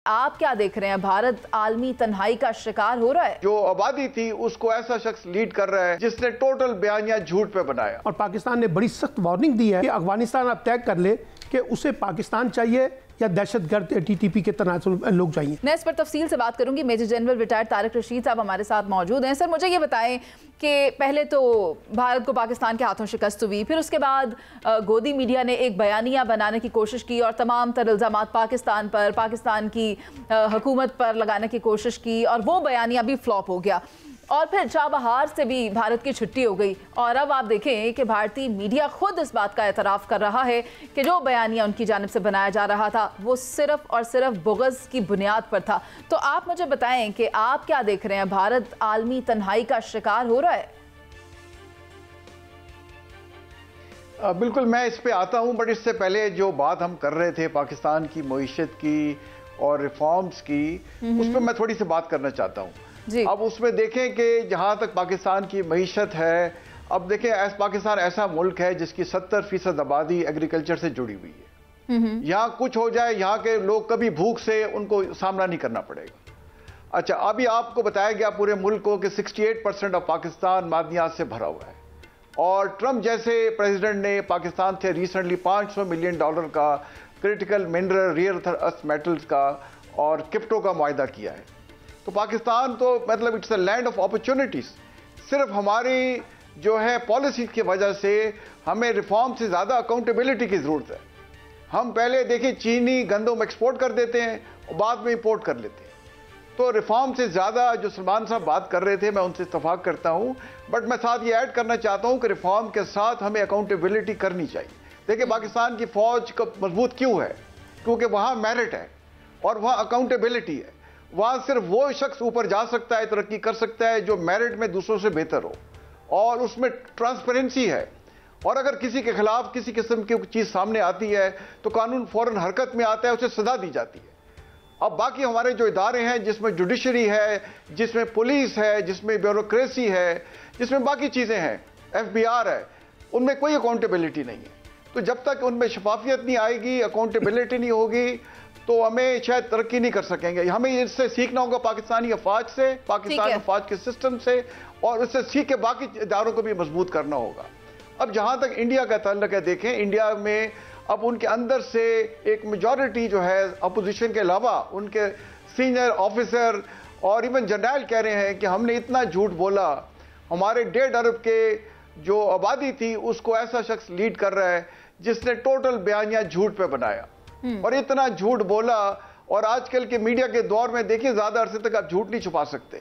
آپ کیا دیکھ رہے ہیں؟ بھارت عالمی تنہائی کا شکار ہو رہا ہے؟ جو آبادی تھی اس کو ایسا شخص لیڈ کر رہا ہے جس نے ٹوٹل بیانیہ جھوٹ پہ بنایا، اور پاکستان نے بڑی سخت وارننگ دی ہے کہ افغانستان اب طے کر لے کہ اسے پاکستان چاہیے یا دہشت گرد ٹی ٹی پی کے تناسل لوگ چاہیے۔ میں اس پر تفصیل سے بات کروں گی۔ Major general retired Tariq Rashid صاحب ہمارے ساتھ موجود ہیں۔ سر مجھے یہ بتائیں کہ پہلے تو بھارت کو پاکستان کے ہاتھوں شکست ہوئی، پھر اس کے بعد گودی میڈیا نے ایک بیانیہ بنانے کی کوشش کی اور تمام تر الزامات پاکستان پر، پاکستان کی حکومت پر لگانے کی کوشش کی، اور وہ بیانیہ بھی فلاپ ہو گیا، اور پھر چابہار سے بھی بھارت کی چھٹی ہو گئی، اور اب آپ دیکھیں کہ بھارتی میڈیا خود اس بات کا اعتراف کر رہا ہے کہ جو بیانیہ ان کی جانب سے بنایا جا رہا تھا وہ صرف اور صرف بغض کی بنیاد پر تھا۔ تو آپ مجھے بتائیں کہ آپ کیا دیکھ رہے ہیں؟ بھارت عالمی تنہائی کا شکار ہو رہا ہے؟ بالکل میں اس پہ آتا ہوں، بٹ اس سے پہلے جو بات ہم کر رہے تھے پاکستان کی معیشت کی اور ریفارمز کی، اس پہ میں تھوڑی سی بات کرنا چاہتا ہوں۔ اب اس میں دیکھیں کہ جہاں تک پاکستان کی معیشت ہے، اب دیکھیں پاکستان ایسا ملک ہے جس کی 70% آبادی ایگریکلچر سے جڑی ہوئی ہے۔ یہاں کچھ ہو جائے یہاں کے لوگ کبھی بھوک سے ان کو سامنا نہیں کرنا پڑے گا۔ اچھا، ابھی آپ کو بتایا گیا پورے ملک کو کہ 68% آف پاکستان معدنیات سے بھرا ہوا ہے، اور ٹرمپ جیسے پریزیڈنٹ نے پاکستان سے ریسنٹلی $500 ملین کا کرٹیکل منرل ریئر ارتھ میٹلز کا اور کرپٹو کا معاہدہ کیا ہے۔ تو پاکستان تو مطلب it's a land of opportunities. صرف ہماری جو ہے پالیسی کی وجہ سے ہمیں ریفارم سے زیادہ اکاؤنٹیبلٹی کی ضرورت ہے۔ ہم پہلے دیکھیں چینی گندم ایکسپورٹ کر دیتے ہیں اور بعد میں امپورٹ کر لیتے ہیں۔ تو ریفارم سے زیادہ جو سلمان صاحب بات کر رہے تھے میں ان سے اتفاق کرتا ہوں، بٹ میں ساتھ یہ ایڈ کرنا چاہتا ہوں کہ ریفارم کے ساتھ ہمیں اکاؤنٹیبلٹی کرنی چاہیے۔ دیکھیں پاکستان کی فوج کا مضبوط کیوں ہے؟ کیونکہ وہاں میرٹ ہے اور وہاں اکاؤنٹیبلٹی ہے۔ وہاں صرف وہ شخص اوپر جا سکتا ہے، ترقی کر سکتا ہے جو میرٹ میں دوسروں سے بہتر ہو، اور اس میں ٹرانسپیرنسی ہے، اور اگر کسی کے خلاف کسی قسم کی چیز سامنے آتی ہے تو قانون فوراً حرکت میں آتا ہے، اسے سزا دی جاتی ہے۔ اب باقی ہمارے جو ادارے ہیں جس میں جوڈیشری ہے، جس میں پولیس ہے، جس میں بیوروکریسی ہے، جس میں باقی چیزیں ہیں، FBR ہے، ان میں کوئی اکاؤنٹیبلٹی نہیں ہے۔ تو جب تک ان میں شفافیت نہیں آئے گی، اکاؤنٹیبلٹی نہیں ہوگی، تو ہمیں شاید ترقی نہیں کر سکیں گے۔ ہمیں اس سے سیکھنا ہوگا پاکستانی افواج سے، پاکستانی افواج کے سسٹم سے، اور اس سے سیکھ کے باقی اداروں کو بھی مضبوط کرنا ہوگا۔ اب جہاں تک انڈیا کا تعلق ہے، دیکھیں انڈیا میں اب ان کے اندر سے ایک میجورٹی جو ہے اپوزیشن کے علاوہ ان کے سینئر آفیسر اور ایون جنرل کہہ رہے ہیں کہ ہم نے اتنا جھوٹ بولا، ہمارے 1.5 ارب کے جو آبادی تھی اس کو ایسا شخص لیڈ کر رہا ہے جس نے ٹوٹل بیانیہ جھوٹ پہ بنایا، اور اتنا جھوٹ بولا۔ اور آج کل کے میڈیا کے دور میں دیکھیں زیادہ عرصے تک آپ جھوٹ نہیں چھپا سکتے،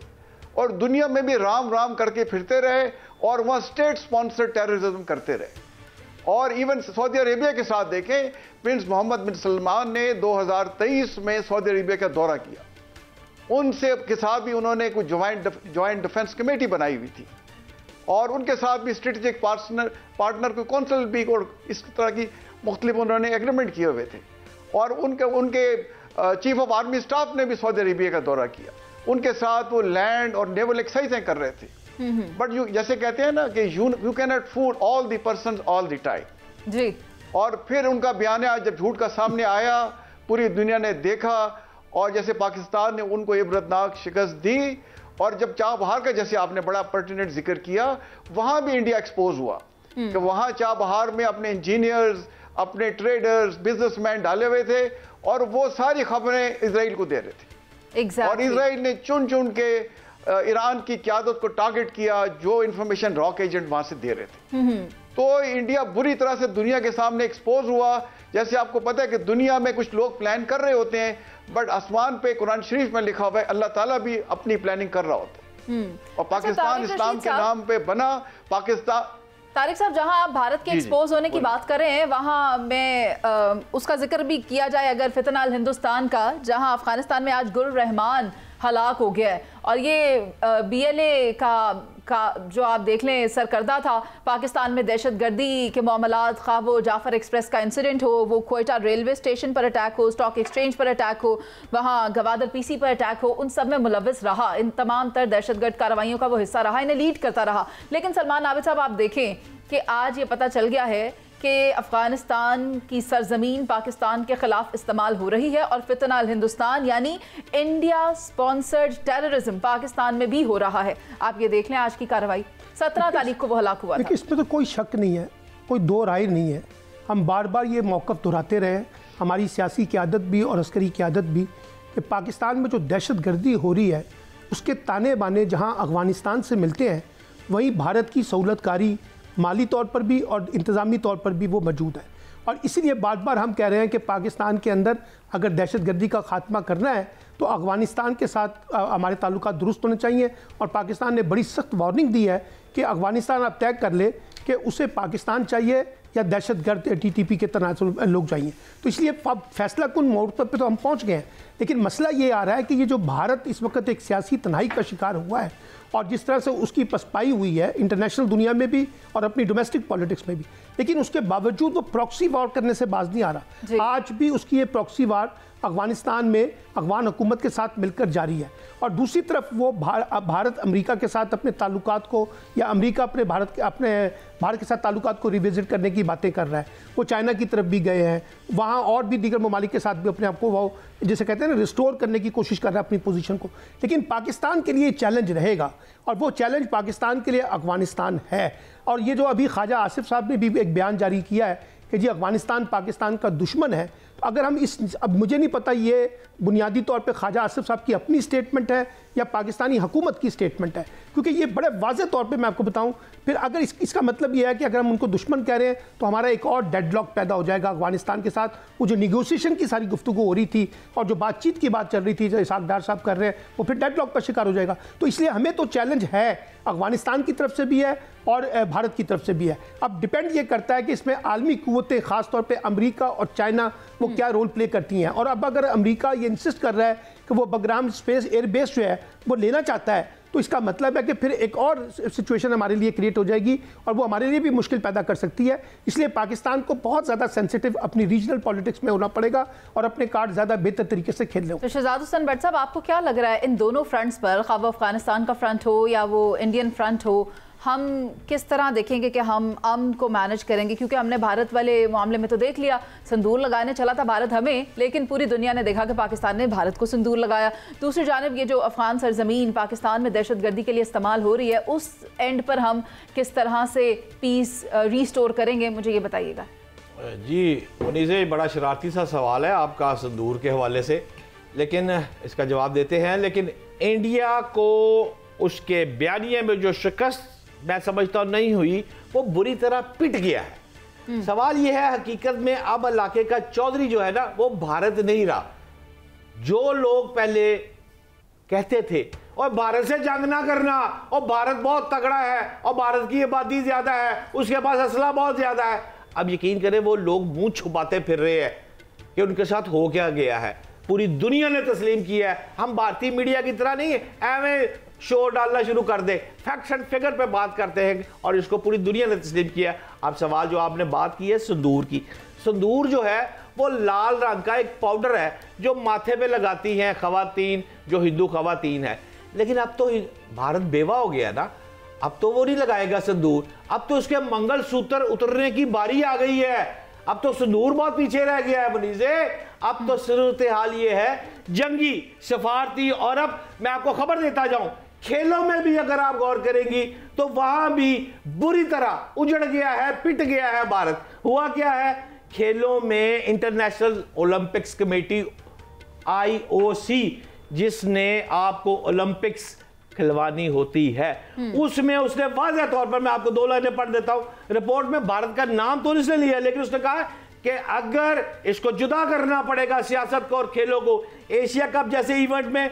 اور دنیا میں بھی رام رام کر کے پھرتے رہے اور وہاں اسٹیٹ سپانسر ٹیررزم کرتے رہے۔ اور ایون سعودی عربیہ کے ساتھ دیکھیں، پرنس محمد بن سلمان نے 2023 میں سعودی عربیہ کا دورہ کیا، ان سے کے ساتھ بھی انہوں نے کوئی جوائنٹ ڈیفنس کمیٹی بنائی ہوئی تھی، اور ان کے ساتھ بھی اسٹریٹجک پارٹنر کو کونسل بھی اور اس طرح کی مختلف انہوں نے ایگریمنٹ کیے ہوئے تھے، اور ان کے چیف آف آرمی اسٹاف نے بھی سعودی عربیہ کا دورہ کیا، ان کے ساتھ وہ لینڈ اور نیول ایکسرسائزیں کر رہے تھے۔ بٹ جیسے کہتے ہیں نا کہ you can not fool all the persons all the time. جی، اور پھر ان کا بیانیہ جب جھوٹ کا سامنے آیا، پوری دنیا نے دیکھا، اور جیسے پاکستان نے ان کو عبرتناک شکست دی، اور جب چابہار کا جیسے آپ نے بڑا پرٹیننٹ ذکر کیا، وہاں بھی انڈیا ایکسپوز ہوا کہ وہاں چابہار میں اپنے انجینئرز، اپنے ٹریڈرز، بزنس مین ڈالے ہوئے تھے، اور وہ ساری خبریں اسرائیل کو دے رہے تھے، اور اسرائیل نے چن چن کے ایران کی قیادت کو ٹارگٹ کیا جو انفارمیشن راک ایجنٹ وہاں سے دے رہے تھے۔ تو انڈیا بری طرح سے دنیا کے سامنے ایکسپوز ہوا۔ جیسے آپ کو پتہ ہے کہ دنیا میں کچھ لوگ پلان کر رہے ہوتے ہیں، بٹ آسمان پہ قرآن شریف میں لکھا ہوا ہے اللہ تعالیٰ بھی اپنی پلاننگ کر رہا ہوتا ہے، اور پاکستان اسلام کے نام پہ بنا۔ پاکستان طارق صاحب، جہاں آپ بھارت کے ایکسپوز ہونے کی بات کر رہے ہیں، وہاں میں اس کا ذکر بھی کیا جائے اگر فتنہ الہندوستان کا، جہاں افغانستان میں آج گل رحمان ہلاک ہو گیا ہے، اور یہ BLA کا جو آپ دیکھ لیں سرکردہ تھا پاکستان میں دہشت گردی کے معاملات، خواہ وہ جعفر ایکسپریس کا انسیڈنٹ ہو، وہ کوئٹہ ریلوے اسٹیشن پر اٹیک ہو، اسٹاک ایکسچینج پر اٹیک ہو، وہاں گوادر PC پر اٹیک ہو، ان سب میں ملوث رہا، ان تمام تر دہشت گرد کارروائیوں کا وہ حصہ رہا، انہیں لیڈ کرتا رہا۔ لیکن سلمان عابد صاحب، آپ دیکھیں کہ آج یہ پتہ چل گیا ہے کہ افغانستان کی سرزمین پاکستان کے خلاف استعمال ہو رہی ہے اور فتنہ الہندوستان یعنی انڈیا سپانسرڈ ٹیررزم پاکستان میں بھی ہو رہا ہے. آپ یہ دیکھ لیں آج کی کارروائی 17 تاریخ کو وہ ہلاک ہوا تھا. اس پہ تو کوئی شک نہیں ہے, کوئی دو رائے نہیں ہے. ہم بار بار یہ موقف دہراتے رہے, ہماری سیاسی قیادت بھی اور عسکری قیادت بھی, کہ پاکستان میں جو دہشت گردی ہو رہی ہے اس کے تانے بانے جہاں افغانستان سے ملتے ہیں وہیں بھارت کی سہولت کاری مالی طور پر بھی اور انتظامی طور پر بھی وہ موجود ہے. اور اسی لیے بار بار ہم کہہ رہے ہیں کہ پاکستان کے اندر اگر دہشت گردی کا خاتمہ کرنا ہے تو افغانستان کے ساتھ ہمارے تعلقات درست ہونے چاہیے. اور پاکستان نے بڑی سخت وارننگ دی ہے کہ افغانستان اب طے کر لے کہ اسے پاکستان چاہیے یا دہشت گرد ٹی ٹی پی کے تناسب لوگ چاہیے. تو اس لیے فیصلہ کن موڑ پہ تو ہم پہنچ گئے ہیں, لیکن مسئلہ یہ آ رہا ہے کہ یہ جو بھارت اس وقت ایک سیاسی تنہائی کا شکار ہوا ہے اور جس طرح سے اس کی پسپائی ہوئی ہے انٹرنیشنل دنیا میں بھی اور اپنی ڈومیسٹک پالیٹکس میں بھی, لیکن اس کے باوجود وہ پراکسی وار کرنے سے باز نہیں آ رہا. آج بھی اس کی یہ پراکسی وار افغانستان میں افغان حکومت کے ساتھ مل کر جاری ہے. اور دوسری طرف وہ بھارت امریکہ کے ساتھ اپنے تعلقات کو یا امریکہ اپنے بھارت کے ساتھ تعلقات کو ریوزٹ کرنے کی باتیں کر رہا ہے. وہ چائنا کی طرف بھی گئے ہیں, وہاں اور بھی دیگر ممالک کے ساتھ بھی اپنے آپ کو وہ جیسے کہتے ہیں نا ریسٹور کرنے کی کوشش کر رہا ہے اپنی پوزیشن کو. لیکن پاکستان کے لیے چیلنج رہے گا اور وہ چیلنج پاکستان کے لیے افغانستان ہے. اور یہ جو ابھی خواجہ آصف صاحب نے بھی ایک بیان جاری کیا ہے کہ جی افغانستان پاکستان کا دشمن ہے, اگر ہم اب مجھے نہیں پتہ یہ بنیادی طور پہ خواجہ آصف صاحب کی اپنی سٹیٹمنٹ ہے یا پاکستانی حکومت کی سٹیٹمنٹ ہے, کیونکہ یہ بڑے واضح طور پہ میں آپ کو بتاؤں پھر اگر اس کا مطلب یہ ہے کہ اگر ہم ان کو دشمن کہہ رہے ہیں تو ہمارا ایک اور ڈیڈ لاک پیدا ہو جائے گا افغانستان کے ساتھ. وہ جو نیگوسیشن کی ساری گفتگو ہو رہی تھی اور جو بات چیت کی بات چل رہی تھی جو اسحاق ڈار صاحب کر رہے ہیں وہ پھر ڈیڈ لاک کا شکار ہو جائے گا. تو اس لیے ہمیں تو چیلنج ہے, افغانستان کی طرف سے بھی ہے اور بھارت کی طرف سے بھی ہے. اب ڈیپینڈ یہ کرتا ہے کہ اس میں عالمی قوتیں خاص طور پہ امریکہ اور چائنا وہ کیا رول پلے کرتی ہیں. اور اب اگر امریکہ یہ انسسٹ کر رہا ہے کہ وہ بگرام اسپیس ایئر بیس جو ہے وہ لینا چاہتا ہے تو اس کا مطلب ہے کہ پھر ایک اور سچویشن ہمارے لیے کریٹ ہو جائے گی اور وہ ہمارے لیے بھی مشکل پیدا کر سکتی ہے. اس لیے پاکستان کو بہت زیادہ سینسیٹیو اپنی ریجنل پالیٹکس میں ہونا پڑے گا اور اپنے کارڈ زیادہ بہتر طریقے سے کھیل لیں. تو شہزاد حسن بٹ صاحب آپ کو کیا لگ رہا ہے ان دونوں فرنٹس پر, خواہ وہ افغانستان کا فرنٹ ہو یا وہ انڈین فرنٹ ہو, ہم کس طرح دیکھیں گے کہ ہم امن کو مینج کریں گے؟ کیونکہ ہم نے بھارت والے معاملے میں تو دیکھ لیا, سندور لگانے چلا تھا بھارت ہمیں, لیکن پوری دنیا نے دیکھا کہ پاکستان نے بھارت کو سندور لگایا. دوسری جانب یہ جو افغان سرزمین پاکستان میں دہشت گردی کے لیے استعمال ہو رہی ہے, اس اینڈ پر ہم کس طرح سے پیس ریسٹور کریں گے, مجھے یہ بتائیے گا. جی منیزے, بڑا شرارتی سا سوال ہے آپ کا سندور کے حوالے سے, لیکن اس کا جواب دیتے ہیں. لیکن انڈیا کو اس کے بیانیے میں جو شکست میں سمجھتا ہوں نہیں ہوئی, وہ بری طرح پٹ گیا ہے. سوال یہ ہے حقیقت میں اب علاقے کا چودھری جو ہے نا وہ بھارت نہیں رہا. جو لوگ پہلے کہتے تھے اور بھارت سے جنگ نہ کرنا, اور بھارت بہت تگڑا ہے اور بھارت کی آبادی زیادہ ہے, اس کے پاس اسلحہ بہت زیادہ ہے, اب یقین کریں وہ لوگ منہ چھپاتے پھر رہے ہیں کہ ان کے ساتھ ہو کیا گیا ہے. پوری دنیا نے تسلیم کیا ہے. ہم بھارتی میڈیا کی طرح نہیں ہے ایویں شور ڈالنا شروع کر دے, فیکٹس اینڈ فگر پہ بات کرتے ہیں اور اس کو پوری دنیا نے تسلیم کیا. اب سوال جو آپ نے بات کی ہے سندور کی, سندور جو ہے وہ لال رنگ کا ایک پاؤڈر ہے جو ماتھے پہ لگاتی ہیں خواتین, جو ہندو خواتین ہیں. لیکن اب تو بھارت بیوہ ہو گیا نا, اب تو وہ نہیں لگائے گا سندور, اب تو اس کے منگل سوتر اترنے کی باری آ گئی ہے. اب تو سندور بہت پیچھے رہ گیا ہے منیزے. اب تو صورتحال یہ ہے جنگی سفارتی, اور اب میں آپ کو خبر دیتا جاؤں کھیلوں میں بھی اگر آپ غور کریں گی تو وہاں بھی بری طرح اجڑ گیا ہے, پٹ گیا ہے بھارت. ہوا کیا ہے, کھیلوں میں انٹرنیشنل اولمپکس کمیٹی IOC جس نے آپ کو اولمپکس کھلوانی ہوتی ہے, اس میں اس نے واضح طور پر, میں آپ کو 2 لائنیں پڑھ دیتا ہوں, رپورٹ میں بھارت کا نام تو اس نے لیا لیکن اس نے کہا کہ اگر اس کو جدا کرنا پڑے گا سیاست کو اور کھیلوں کو, ایشیا کپ جیسے ایونٹ میں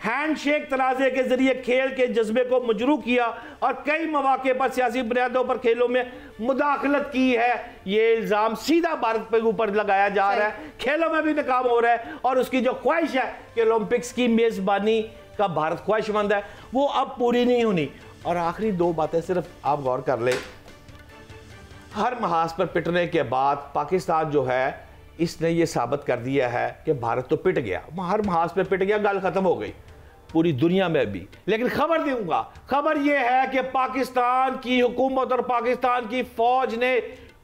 ہینڈ شیک تنازع کے ذریعے کھیل کے جذبے کو مجروح کیا اور کئی مواقع پر سیاسی بنیادوں پر کھیلوں میں مداخلت کی ہے, یہ الزام سیدھا بھارت پہ اوپر لگایا جا رہا ہے. کھیلوں میں بھی ناکام ہو رہا ہے اور اس کی جو خواہش ہے کہ اولمپکس کی میزبانی کا بھارت خواہش مند ہے, وہ اب پوری نہیں ہونی. اور آخری 2 باتیں صرف آپ غور کر لیں, ہر محاذ پر پٹنے کے بعد پاکستان جو ہے اس نے یہ ثابت کر دیا ہے کہ بھارت تو پٹ گیا, ہر محاذ پہ پٹ گیا, گل ختم ہو گئی پوری دنیا میں بھی. لیکن خبر دوں گا, خبر یہ ہے کہ پاکستان کی حکومت اور پاکستان کی فوج نے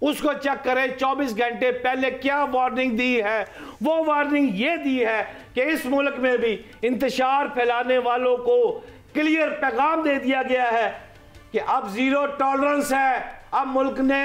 اس کو چیک کریں 24 گھنٹے پہلے کیا وارننگ دی ہے۔ وہ وارننگ یہ دی ہے کہ اس ملک میں بھی انتشار پھیلانے والوں کو کلیئر پیغام دے دیا گیا ہے کہ اب زیرو ٹالرنس ہے، اب ملک نے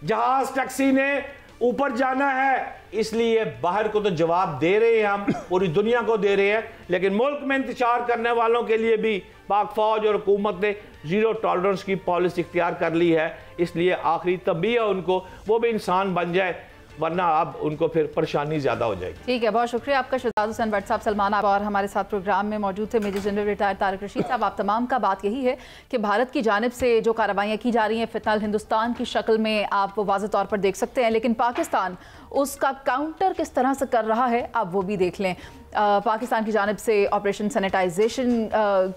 جہاز ٹیکسی نے اوپر جانا ہے۔ اس لیے باہر کو تو جواب دے رہے ہیں، ہم پوری دنیا کو دے رہے ہیں، لیکن ملک میں انتشار کرنے والوں کے لیے بھی پاک فوج اور حکومت نے زیرو ٹالرنس کی پالیسی اختیار کر لی ہے۔ اس لیے آخری تنبیہ ہے ان کو وہ بھی انسان بن جائے، ورنہ اب ان کو پھر پریشانی زیادہ ہو جائے گی۔ ٹھیک ہے، بہت شکریہ آپ کا شہزاد حسین بٹ صاحب۔ سلمان آپ اور ہمارے ساتھ پروگرام میں موجود تھے major general retire Tariq Rashid صاحب۔ آپ تمام کا بات یہی ہے کہ بھارت کی جانب سے جو کارروائیاں کی جا رہی ہیں فی الحال ہندوستان کی شکل میں آپ واضح طور پر دیکھ سکتے ہیں، لیکن پاکستان اس کا کاؤنٹر کس طرح سے کر رہا ہے آپ وہ بھی دیکھ لیں۔ پاکستان کی جانب سے آپریشن سینیٹائزیشن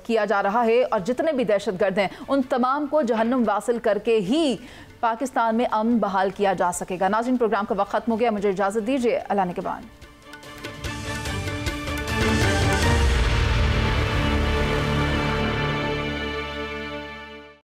کیا جا رہا ہے اور جتنے بھی دہشت گرد ہیں ان تمام کو جہنم واصل کر کے ہی پاکستان میں امن بحال کیا جا سکے گا۔ ناظرین، پروگرام کا وقت ختم ہو گیا، مجھے اجازت دیجیے، اللہ نگہبان۔